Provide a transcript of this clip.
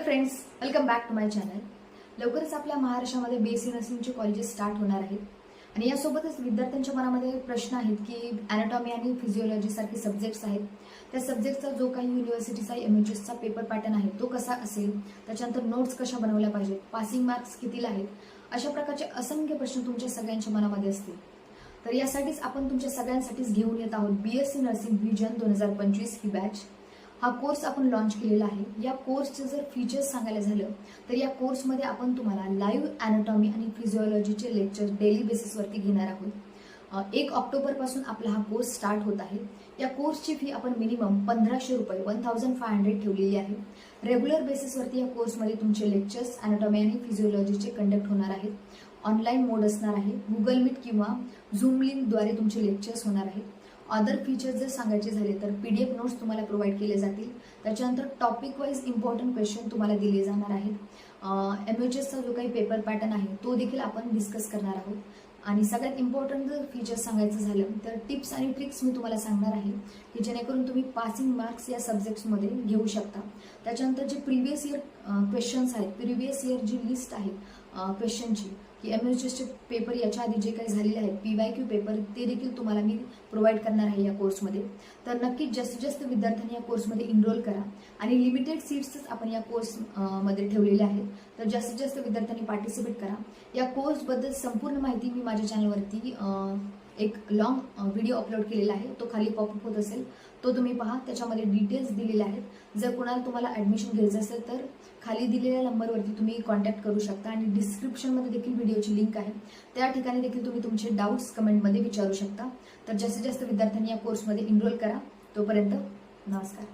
Friends, welcome back to my channel. लवकरच आपल्या महाराष्ट्रामध्ये बीएससी नर्सिंगचे कॉलेजेस स्टार्ट होणार आहेत आणि यासोबतच विद्यार्थ्यांच्या मनामध्ये प्रश्न आहेत की ॲनाटॉमी आणि फिजिओलॉजी सारखे सब्जेक्ट्स आहेत. त्या सब्जेक्टचा जो काही युनिव्हर्सिटीचा एमएचएसचा पेपर पॅटर्न आहे तो कसा असेल, त्याच्यानंतर नोट्स कशा बनवल्या पाहिजेत, पासिंग मार्क्स कितीला आहेत, अशा प्रकारचे असंख्य प्रश्न तुमच्या सगळ्यांच्या मनामध्ये असतील. तर यासाठीच आपण तुमच्या सगळ्यांसाठीच घेऊन येत आहोत बीएससी नर्सिंग व्हिजन 2025 ही बॅच. हा कोर्स आपण लॉन्च केलेला आहे. या कोर्सचे जर फीचर्स सांगायला झालं तर या कोर्समध्ये आपण तुम्हाला लाईव्ह ॲनाटॉमी आणि फिजिओलॉजीचे लेक्चर डेली बेसिसवरती घेणार आहोत. 1 ऑक्टोबरपासून आपला हा कोर्स स्टार्ट होत आहे. या कोर्सची फी आपण मिनिमम 1500 रुपये 1500 ठेवलेली आहे. रेग्युलर बेसिसवरती या कोर्समध्ये तुमचे लेक्चर्स ॲनाटॉमी आणि फिजिओलॉजीचे कंडक्ट होणार आहेत. ऑनलाईन मोड असणार आहे. गुगल मीट किंवा झूम लिंकद्वारे तुमचे लेक्चर्स होणार आहेत. अदर फीचर्स जर सांगायचे झाले तर PDF नोट्स तुम्हाला प्रोव्हाइड केले जातील. त्याच्यानंतर टॉपिक वाईज इम्पॉर्टंट क्वेश्चन तुम्हाला दिले जाणार आहेत. MHSचा जो काही पेपर पॅटर्न आहे तो देखील आपण डिस्कस करणार आहोत. आणि सगळ्यात इम्पॉर्टंट जर फीचर्स सांगायचं झालं तर टिप्स आणि ट्रिक्स मी तुम्हाला सांगणार आहे की जेणेकरून तुम्ही पासिंग मार्क्स या सब्जेक्ट्समध्ये घेऊ शकता. त्याच्यानंतर जे प्रिव्हियस इयर क्वेश्चन्स आहेत, प्रिव्हियस इयर जी लिस्ट आहे क्वेश्चनची की MHSचे पेपर याच्या आधी जे काही झालेले आहेत PYQ पेपर ते देखील तुम्हाला मी प्रोव्हाइड करणार आहे या कोर्समध्ये. तर नक्कीच जास्तीत जास्त विद्यार्थ्यांनी या कोर्समध्ये इनरोल करा आणि लिमिटेड सीट्सच आपण या कोर्समध्ये ठेवलेले आहेत. तर जास्तीत जास्त विद्यार्थ्यांनी पार्टिसिपेट करा. या कोर्सबद्दल संपूर्ण माहिती मी माझ्या चॅनलवरती एक लॉंग व्हिडिओ अपलोड केलेला आहे. तो खाली पॉपअप होत असेल, तो तुम्ही पहा. त्याच्यामध्ये डिटेल्स दिलेले आहेत. जर कोणाला तुम्हाला ॲडमिशन घ्यायचं असेल तर खाली दिलेल्या नंबरवरती तुम्ही कॉन्टॅक्ट करू शकता आणि डिस्क्रिप्शनमध्ये देखील व्हिडिओची लिंक आहे. त्या ठिकाणी देखील तुम्ही तुमचे डाऊट्स कमेंटमध्ये विचारू शकता. तर जास्तीत जास्त विद्यार्थ्यांनी या कोर्समध्ये इनरोल करा. तोपर्यंत नमस्कार.